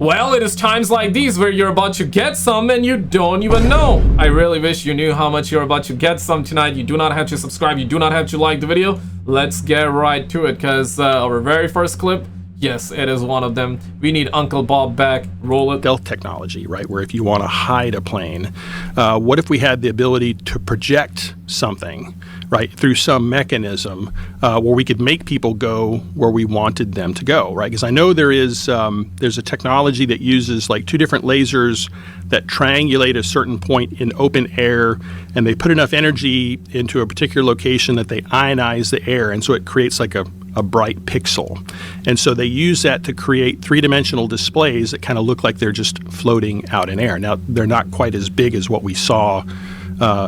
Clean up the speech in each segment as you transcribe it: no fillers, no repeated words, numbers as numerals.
Well, it is times like these where you're about to get some and you don't even know. I really wish you knew how much you're about to get some tonight. You do not have to subscribe. You do not have to like the video. Let's get right to it, because our very first clip, yes, it is one of them. We need Uncle Bob back. Roll it. Stealth technology, right? Where if you want to hide a plane, what if we had the ability to project something, right, through some mechanism where we could make people go where we wanted them to go, right? Because I know there's a technology that uses like two different lasers that triangulate a certain point in open air, and they put enough energy into a particular location that they ionize the air, and so it creates like a bright pixel. And so they use that to create three-dimensional displays that kind of look like they're just floating out in air. Now, they're not quite as big as what we saw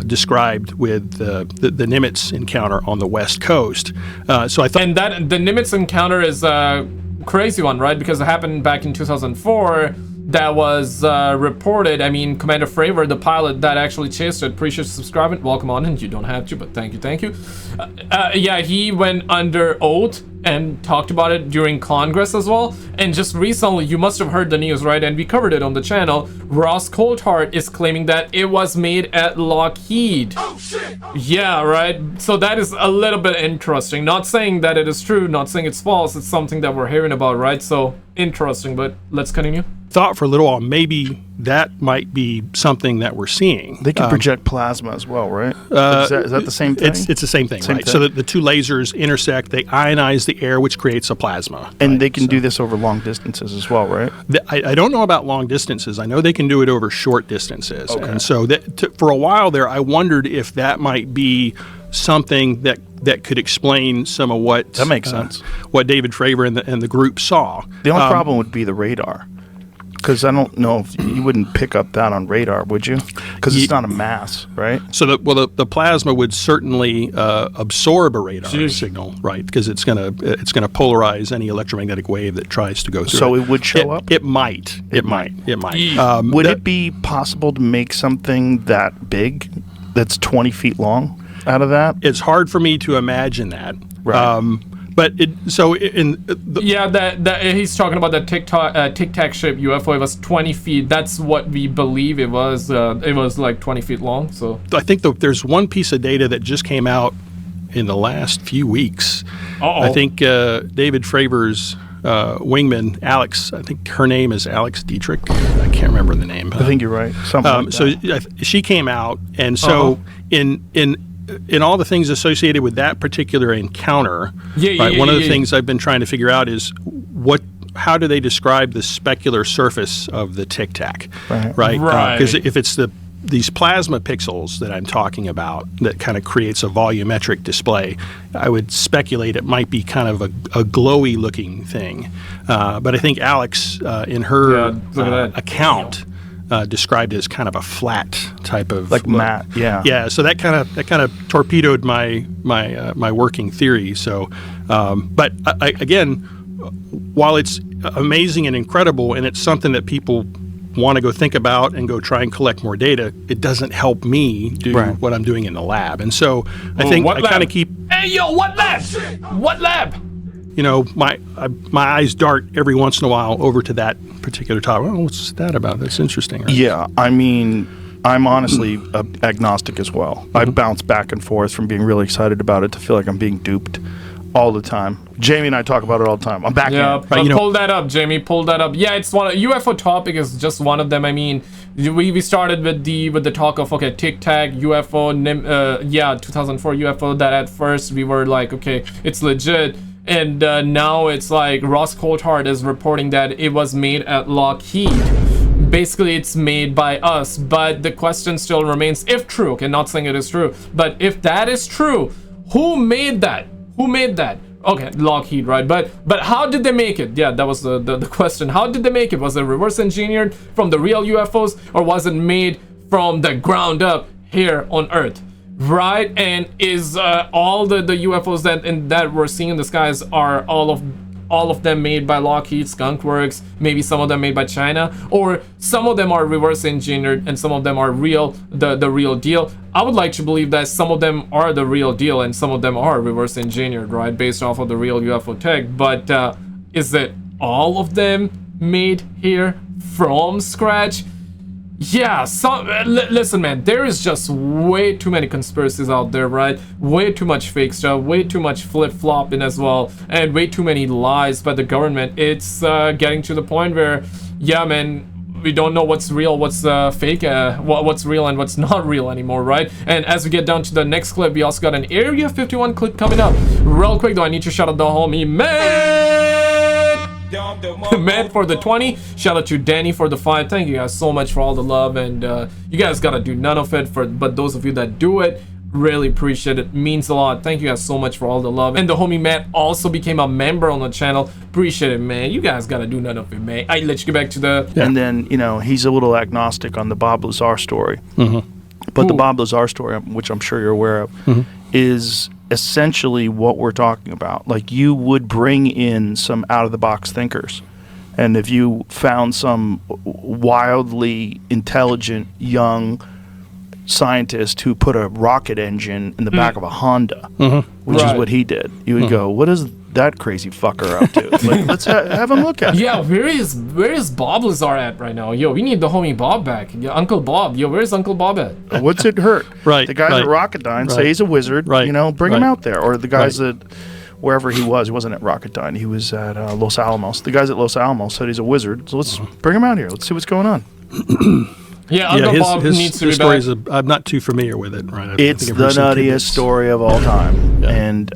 described with the Nimitz encounter on the West Coast. So I thought... And that the Nimitz encounter is a crazy one, right? Because it happened back in 2004. That was reported. I mean, Commander Fravor, the pilot that actually chased it, appreciate subscribing. Welcome on, and you don't have to, but thank you. Yeah, he went under oath and talked about it during Congress as well. And just recently, you must have heard the news, right? And we covered it on the channel. Ross Coulthard is claiming that it was made at Lockheed. Oh, shit! Yeah, right? So that is a little bit interesting. Not saying that it is true, not saying it's false. It's something that we're hearing about, right? So interesting, but let's continue. Thought for a little while maybe that might be something that we're seeing. They can project plasma as well, right? Is that the same thing? It's the same thing, right? So that the two lasers intersect, they ionize the air, which creates a plasma. And they can do this over long distances as well, right? I don't know about long distances. I know they can do it over short distances. Okay. And so for a while there, I wondered if that might be something that could explain some of what that makes sense. What David Fravor and the group saw. The only problem would be the radar. Because I don't know if you wouldn't pick up that on radar, would you? Because it's not a mass, right? So the plasma would certainly absorb a radar signal, right? Because it's gonna polarize any electromagnetic wave that tries to go through. So it would show up. It might. It might. Would it be possible to make something that big, that's 20 feet long, out of that? It's hard for me to imagine that. Right. But he's talking about the Tic Tac shaped UFO. It was 20 feet. That's what we believe it was. It was like 20 feet long. So I think there's one piece of data that just came out in the last few weeks. I think David Fravor's wingman, Alex, I think her name is Alex Dietrich. I can't remember the name. I think you're right. Something like that. So she came out, and so in all the things associated with that particular encounter, one of the things I've been trying to figure out is how do they describe the specular surface of the Tic Tac, right? Because if it's these plasma pixels that I'm talking about that kind of creates a volumetric display, I would speculate it might be kind of a glowy looking thing. But I think Alex, in her account, described it as kind of a flat type of like matte, yeah. So that kind of torpedoed my working theory. So, but again, while it's amazing and incredible, and it's something that people want to go think about and go try and collect more data, it doesn't help me do what I'm doing in the lab. And so I think I kind of keep. Hey yo, what lab? What lab? You know, my eyes dart every once in a while over to that particular topic. Oh, what's that about? That's interesting. Right? Yeah, I mean, I'm honestly agnostic as well. I bounce back and forth from being really excited about it to feel like I'm being duped all the time. Jamie and I talk about it all the time. I'm back in. Pull that up, Jamie. Pull that up. Yeah, it's one. UFO topic is just one of them. I mean, we started with the talk of Tic Tac, UFO, 2004 UFO. That at first we were like, okay, it's legit. And now it's like Ross Coulthard is reporting that it was made at Lockheed. Basically, it's made by us. But the question still remains, if true, okay, not saying it is true, but if that is true, who made that? Who made that? Okay, Lockheed, right? But how did they make it? Yeah, that was the question. How did they make it? Was it reverse engineered from the real UFOs, or was it made from the ground up here on Earth? Right? And is all the UFOs that we're seeing in the skies, are all of them made by Lockheed, Skunk Works, maybe some of them made by China, or some of them are reverse engineered and some of them are real, the real deal? I would like to believe that some of them are the real deal and some of them are reverse engineered, right, based off of the real UFO tech. But is it all of them made here from scratch. Yeah, listen, man, there is just way too many conspiracies out there, right? Way too much fake stuff, way too much flip-flopping as well, and way too many lies by the government. It's getting to the point where, yeah, man, we don't know what's real, what's fake, what's real and what's not real anymore, right? And as we get down to the next clip, we also got an Area 51 clip coming up. Real quick, though, I need to shout out the homie, man for the 20. Shout out to Danny for the 5. Thank you guys so much for all the love, and you guys gotta do none of it, but those of you that do it, really appreciate it. Means a lot. Thank you guys so much for all the love. And the homie Matt also became a member on the channel. Appreciate it, man. You guys gotta do none of it, man. I let you get back to the And then, you know, he's a little agnostic on the Bob Lazar story. But the Bob Lazar story, which I'm sure you're aware of, is essentially what we're talking about. Like, you would bring in some out-of-the-box thinkers. And if you found some wildly intelligent young scientist who put a rocket engine in the back of a Honda, which is what he did, you would go, what is that crazy fucker up to? Like, let's have him look at it. Yeah, where is Bob Lazar at right now? Yo, we need the homie Bob back. Yeah, Uncle Bob. Yo, where's Uncle Bob at? What's it hurt? Right, The guys at Rocketdyne say he's a wizard. Right, You know, bring him right. out there. Or the guys at wherever he wasn't at Rocketdyne. He was at Los Alamos. The guys at Los Alamos said he's a wizard. So let's bring him out here. Let's see what's going on. Yeah, Uncle Bob needs to be back. I'm not too familiar with it. Right? It's the nuttiest story of all time. And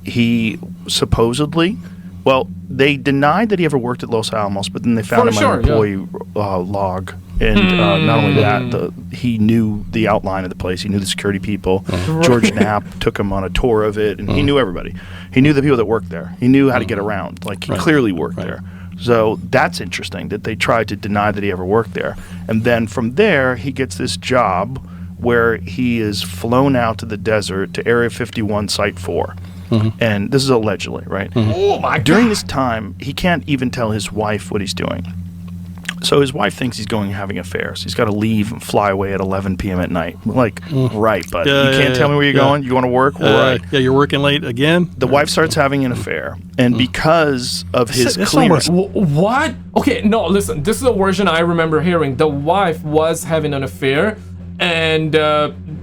he supposedly, well, they denied that he ever worked at Los Alamos, but then they found him on an employee log. And not only that, he knew the outline of the place. He knew the security people. George Knapp took him on a tour of it, and he knew everybody. He knew the people that worked there. He knew how to get around. Like, he clearly worked there. So that's interesting that they tried to deny that he ever worked there. And then from there, he gets this job where he is flown out to the desert to Area 51 Site 4. And this is allegedly, right? Oh my God. During this time, he can't even tell his wife what he's doing. So his wife thinks he's going having affairs. He's got to leave and fly away at 11 p.m. at night. Like, right, buddy. You can't tell me where you're going? You want to work? Right. Yeah, you're working late again? The wife starts having an affair. And because of his clearance... What? Okay, no, listen. This is a version I remember hearing. The wife was having an affair. And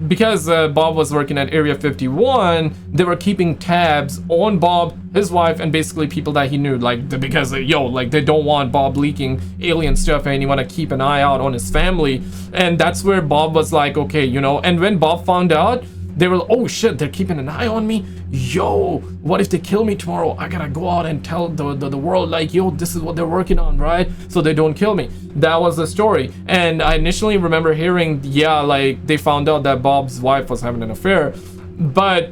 because Bob was working at Area 51, they were keeping tabs on Bob, his wife, and basically people that he knew. Like, because, they don't want Bob leaking alien stuff, and you want to keep an eye out on his family. And that's where Bob was like, okay, you know. And when Bob found out, they were like, oh shit, they're keeping an eye on me. Yo, what if they kill me tomorrow? I gotta go out and tell the world, like, yo, this is what they're working on, right? So they don't kill me. That was the story. And I initially remember hearing, yeah, like, they found out that Bob's wife was having an affair. But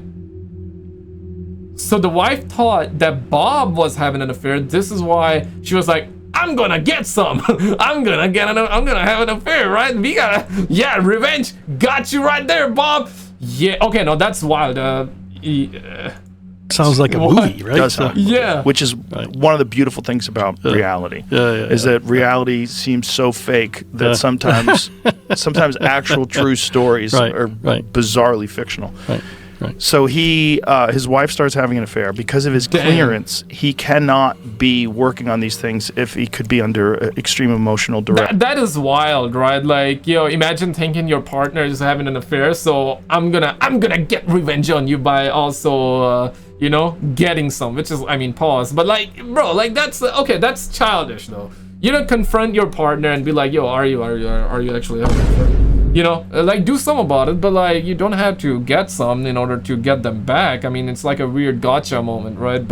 so the wife thought that Bob was having an affair. This is why she was like, I'm gonna get some. I'm gonna have an affair, right? We gotta, revenge. Got you right there, Bob. Yeah, okay, no, that's wild. Sounds like a movie, right? Does sound, yeah. Which is one of the beautiful things about reality. Is that reality seems so fake that sometimes actual true stories are bizarrely fictional. Right. So his wife starts having an affair. Because of his clearance, he cannot be working on these things if he could be under extreme emotional duress. That is wild, right? Like, imagine thinking your partner is having an affair, so I'm gonna get revenge on you by also, getting some, which is, pause. But like, bro, like that's childish though. You don't confront your partner and be like, yo, are you actually having an affair? Like, do some about it, but like, you don't have to get some in order to get them back. It's like a weird gotcha moment, right?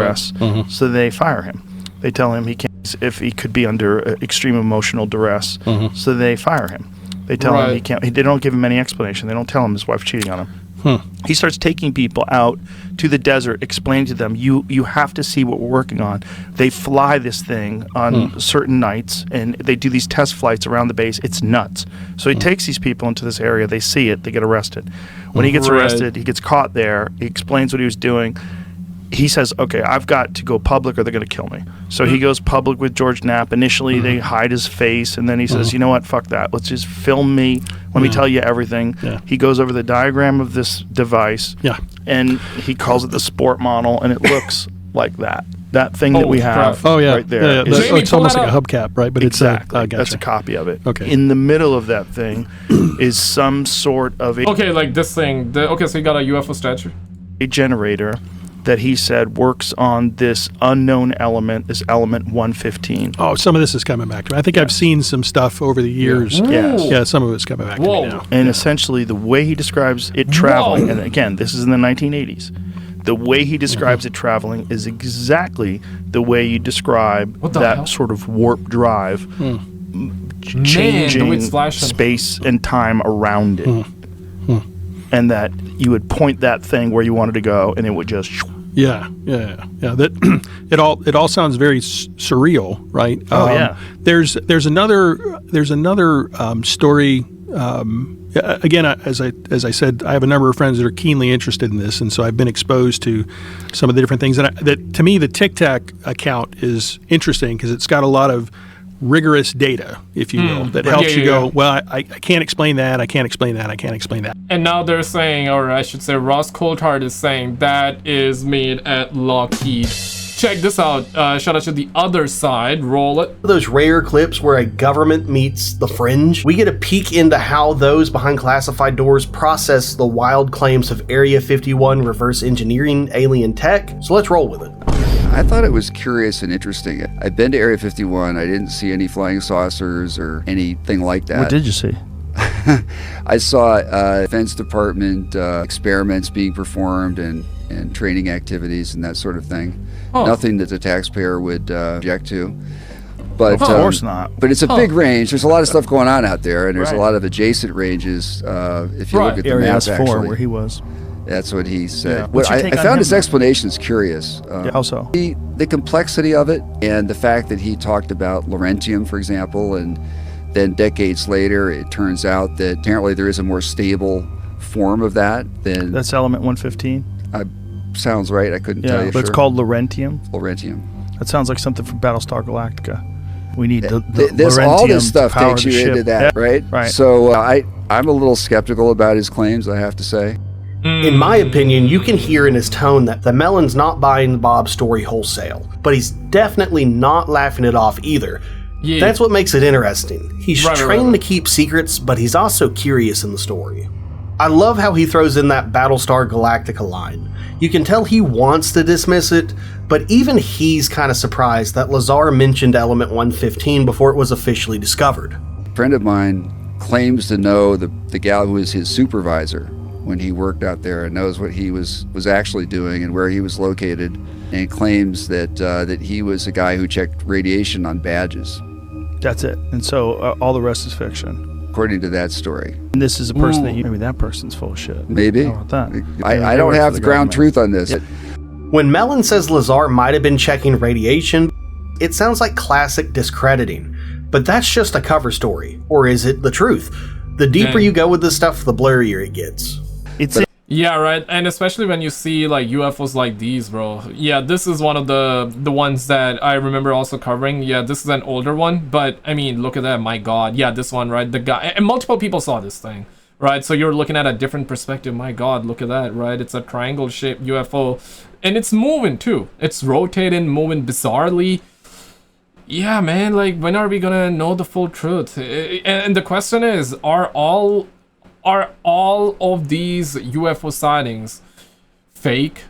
So they fire him. They tell him he can't if he could be under extreme emotional duress. So they fire him. They tell him he can't. They don't give him any explanation. They don't tell him his wife's cheating on him. He starts taking people out to the desert, explaining to them, you have to see what we're working on. They fly this thing on certain nights, and they do these test flights around the base. It's nuts. So he takes these people into this area. They see it. They get arrested. When he gets arrested, he gets caught there. He explains what he was doing. He says, okay, I've got to go public or they're going to kill me. So he goes public with George Knapp. Initially, they hide his face, and then he says, you know what, fuck that. Let's just film me. Let me tell you everything. He goes over the diagram of this device, and he calls it the sport model, and it looks like that. That thing that we have right there. Yeah. Jamie, It's almost pull like that a hubcap, right? But exactly. it's That's a copy of it. Okay. In the middle of that thing is some sort of Okay, like this thing. Okay, so you got a UFO statue. a generator that he said works on this unknown element, this element 115. Oh, some of this is coming back to me. I think I've seen some stuff over the years. Yes. Yeah, some of it's coming back to me now. And essentially the way he describes it traveling, and again, this is in the 1980s, the way he describes it traveling is exactly the way you describe that sort of warp drive changing space and time around it. And that you would point that thing where you wanted to go and it would just... Yeah. That it all sounds very surreal, right? There's another story. Again, as I said, I have a number of friends that are keenly interested in this, and so I've been exposed to some of the different things. And that to me, the Tic Tac account is interesting because it's got a lot of rigorous data, if you will, that helps you go, well, I can't explain that, I can't explain that, I can't explain that. And now they're saying, or I should say Ross Coulthard is saying, that is made at Lockheed. Check this out. Shout out to the other side. Roll it. Those rare clips where a government meets the fringe, we get a peek into how those behind classified doors process the wild claims of Area 51 reverse engineering alien tech. So let's roll with it. I thought it was curious and interesting. I've been to Area 51. I didn't see any flying saucers or anything like that. What did you see? I saw Defense Department experiments being performed and training activities and that sort of thing. Nothing that the taxpayer would object to. But, of course not. But it's a big range. There's a lot of stuff going on out there, and there's a lot of adjacent ranges. If you look at the Area map, S4, actually, where he was. That's what he said. Yeah. What's your take I on found him, his though? explanations curious. How so? The complexity of it, and the fact that he talked about Laurentium, for example, and then decades later, it turns out that apparently there is a more stable form of that than... That's element 115? Sounds right. I couldn't tell you. But it's called Laurentium? Laurentium. That sounds like something from Battlestar Galactica. We need the all this stuff power takes you the into ship. that, right? Right. So I'm a little skeptical about his claims, I have to say. In my opinion, you can hear in his tone that the Melon's not buying Bob's story wholesale, but he's definitely not laughing it off either. Yeah. That's what makes it interesting. He's trained to keep secrets, but he's also curious in the story. I love how he throws in that Battlestar Galactica line. You can tell he wants to dismiss it, but even he's kind of surprised that Lazar mentioned Element 115 before it was officially discovered. A friend of mine claims to know the gal who was his supervisor when he worked out there and knows what he was actually doing and where he was located, and claims that he was a guy who checked radiation on badges. That's it. And so all the rest is fiction. According to that story. And this is a person maybe that person's full of shit. Maybe. How about that? I don't have the ground truth on this. When Mellon says Lazar might have been checking radiation, it sounds like classic discrediting. But that's just a cover story. Or is it the truth? The deeper you go with this stuff, the blurrier it gets. Yeah, right. And especially when you see like UFOs like these, bro. Yeah, this is one of the ones that I remember also covering. Yeah, this is an older one, but I mean, look at that. My God. Yeah, this one, right? The guy, and multiple people saw this thing, right? So you're looking at a different perspective. My God, look at that, right? It's a triangle shaped UFO, and it's moving too. It's rotating, moving bizarrely. Yeah, man, like when are we gonna know the full truth? And the question is, are all of these UFO sightings fake?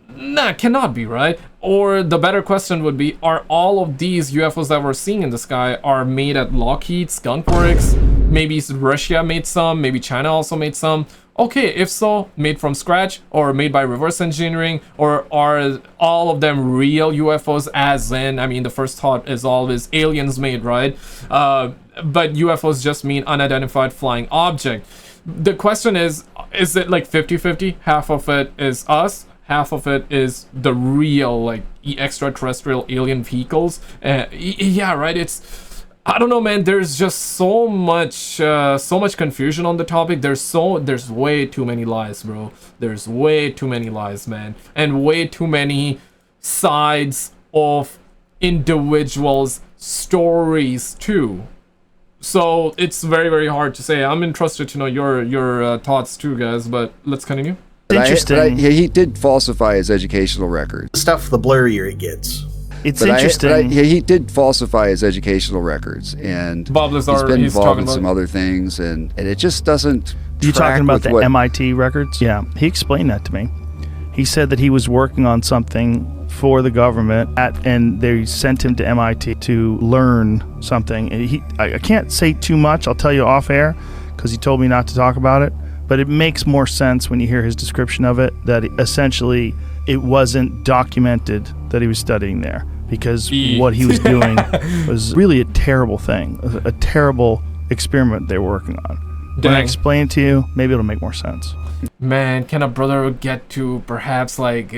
Nah, cannot be, right? Or the better question would be, are all of these UFOs that we're seeing in the sky are made at Lockheed, Skunk Works? Maybe Russia made some, maybe China also made some. Okay, if so, made from scratch or made by reverse engineering, or are all of them real UFOs, as in, I mean, the first thought is always aliens made, right? But UFOs just mean unidentified flying object. The question is it like 50-50? Half of it is us, half of it is the real, like, extraterrestrial alien vehicles. Yeah, right, it's... I don't know, man. There's just so much confusion on the topic. There's way too many lies, bro. There's way too many lies, man, and way too many sides of individuals' stories too. So it's very, very hard to say. I'm interested to know your thoughts too, guys. But let's continue. Interesting. He did falsify his educational record. The stuff, the blurrier it gets. It's interesting. He did falsify his educational records, and Bob Lazar, he's been involved in about some other things, and it just doesn't. You talking about the what, MIT records? Yeah, he explained that to me. He said that he was working on something for the government, and they sent him to MIT to learn something. And I can't say too much. I'll tell you off air because he told me not to talk about it. But it makes more sense when you hear his description of it, that essentially it wasn't documented that he was studying there, because what he was doing was really a terrible thing, a terrible experiment they were working on. When I explain it to you, maybe it'll make more sense. Man, can a brother get to perhaps like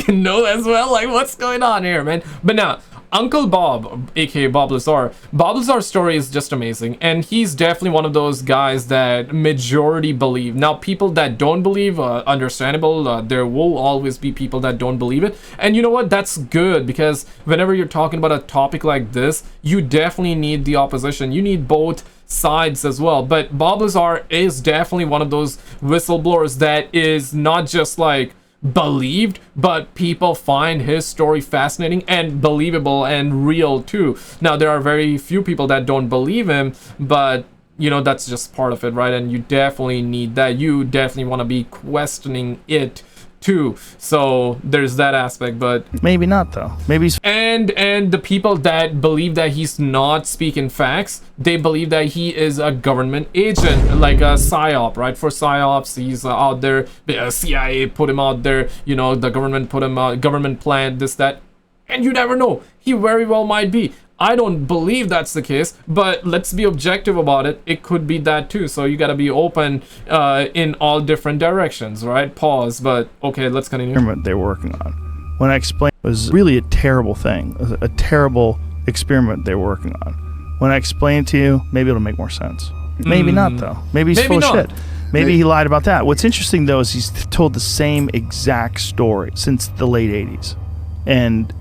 know as well, like what's going on here, man? But now, Uncle Bob, aka Bob Lazar, Bob Lazar's story is just amazing, and he's definitely one of those guys that majority believe. Now, people that don't believe, understandable. There will always be people that don't believe it, and you know what? That's good, because whenever you're talking about a topic like this, you definitely need the opposition. You need both sides as well. But Bob Lazar is definitely one of those whistleblowers that is not just like believed, but people find his story fascinating and believable and real too. Now, there are very few people that don't believe him, but you know, that's just part of it, right? And you definitely need that. You definitely want to be questioning it too. So there's that aspect, but maybe not though. Maybe he's and the people that believe that he's not speaking facts, they believe that he is a government agent, like a psyop, right? For psyops, he's out there. CIA put him out there. You know, the government put him out. Government planned this, that, and you never know. He very well might be. I don't believe that's the case, but let's be objective about it. It could be that too. So you got to be open in all different directions, right? Pause, but okay, let's continue. They were working on. When I explained, it was really a terrible thing, a terrible experiment they were working on. When I explain it to you, maybe it'll make more sense. Maybe not though. Maybe he's full of shit. Maybe he lied about that. What's interesting though is he's told the same exact story since the late 80s. And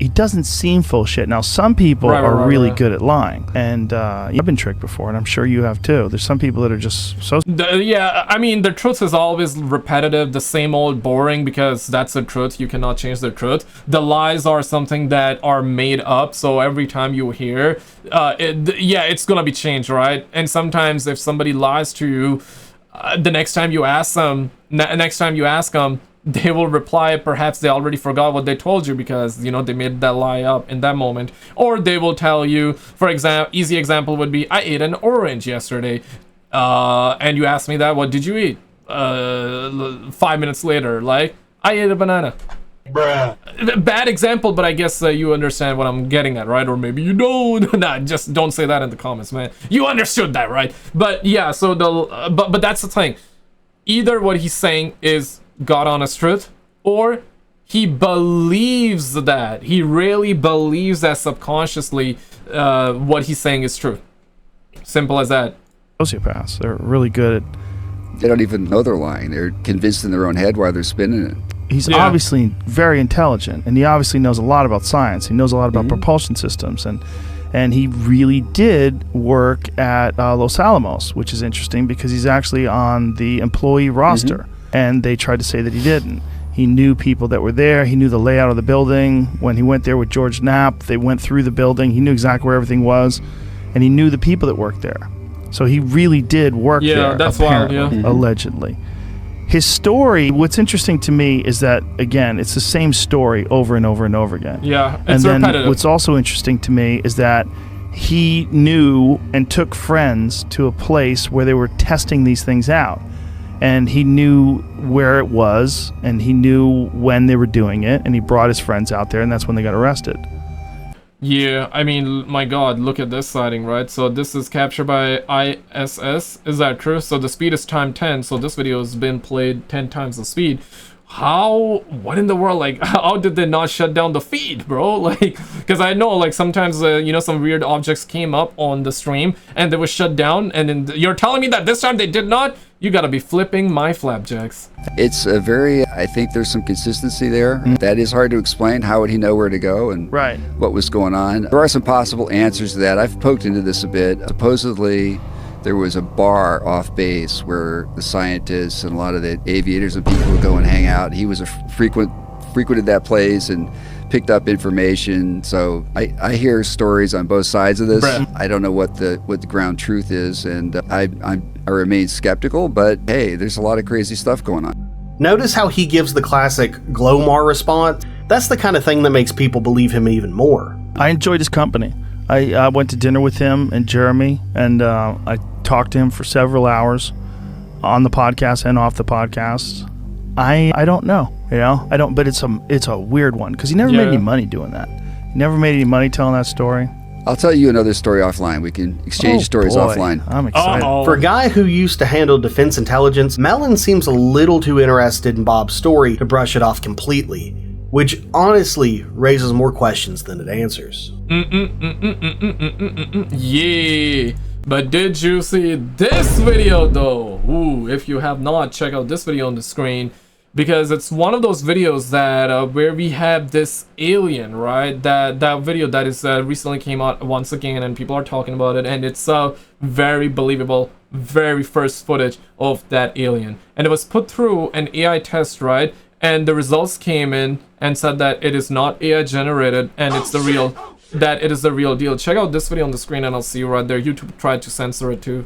he doesn't seem full of shit. Now, some people are really good at lying, and I've been tricked before, and I'm sure you have too. There's some people that are just so... Yeah, I mean, the truth is always repetitive, the same old boring, because that's the truth. You cannot change the truth. The lies are something that are made up, so every time you hear, it's gonna be changed, right? And sometimes if somebody lies to you, the next time you ask them, they will reply, perhaps they already forgot what they told you because, you know, they made that lie up in that moment. Or they will tell you, for example, easy example would be, I ate an orange yesterday. And you asked me that, what did you eat? 5 minutes later, like, I ate a banana. Bruh. Bad example, but I guess you understand what I'm getting at, right? Or maybe you don't. Nah, just don't say that in the comments, man. You understood that, right? But yeah, so but that's the thing. Either what he's saying is God honest truth, or he believes that. He really believes that subconsciously what he's saying is true. Simple as that. Sociopaths, they're really good at... They don't even know they're lying. They're convinced in their own head while they're spinning it. He's obviously very intelligent, and he obviously knows a lot about science. He knows a lot about propulsion systems, and he really did work at Los Alamos, which is interesting because he's actually on the employee roster. And they tried to say that he didn't. He knew people that were there. He knew the layout of the building. When he went there with George Knapp, they went through the building. He knew exactly where everything was, and he knew the people that worked there. So he really did work there. Yeah, that's wild, yeah. Allegedly. His story, what's interesting to me is that, again, it's the same story over and over and over again. Yeah, it's repetitive. And then what's also interesting to me is that he knew and took friends to a place where they were testing these things out. And he knew where it was, and he knew when they were doing it, and he brought his friends out there, and that's when they got arrested. Yeah, I mean, my God, look at this sighting, right? So this is captured by ISS. Is that true? So the speed is time 10, so this video has been played 10 times the speed. What in the world, like, how did they not shut down the feed, bro? Like, because I know, like, sometimes, you know, some weird objects came up on the stream, and they were shut down, and then you're telling me that this time they did not? You gotta be flipping my flapjacks. It's a very, I think there's some consistency there. That is hard to explain. How would he know where to go and what was going on? There are some possible answers to that. I've poked into this a bit. Supposedly, there was a bar off base where the scientists and a lot of the aviators and people would go and hang out. He was frequented that place, and picked up information. So I hear stories on both sides of this. Bruh. I don't know what the ground truth is, and I remain skeptical. But hey, there's a lot of crazy stuff going on. Notice how he gives the classic Glomar response? That's the kind of thing that makes people believe him even more. I enjoyed his company. I went to dinner with him and Jeremy, and I talked to him for several hours on the podcast and off the podcast. I don't know, I don't, but it's a weird one because he never made any money doing that. He never made any money telling that story. I'll tell you another story offline. We can exchange stories offline. I'm excited. For a guy who used to handle defense intelligence, Mellon seems a little too interested in Bob's story to brush it off completely, which honestly raises more questions than it answers. Yeah. But did you see this video though? Ooh, if you have not, check out this video on the screen, because it's one of those videos that where we have this alien, right? That video that is recently came out once again, and people are talking about it, and it's very believable, very first footage of that alien, and it was put through an AI test, right? And the results came in and said that it is not AI generated, and it's the real, that it is the real deal. Check out this video on the screen, and I'll see you right there. YouTube tried to censor it too.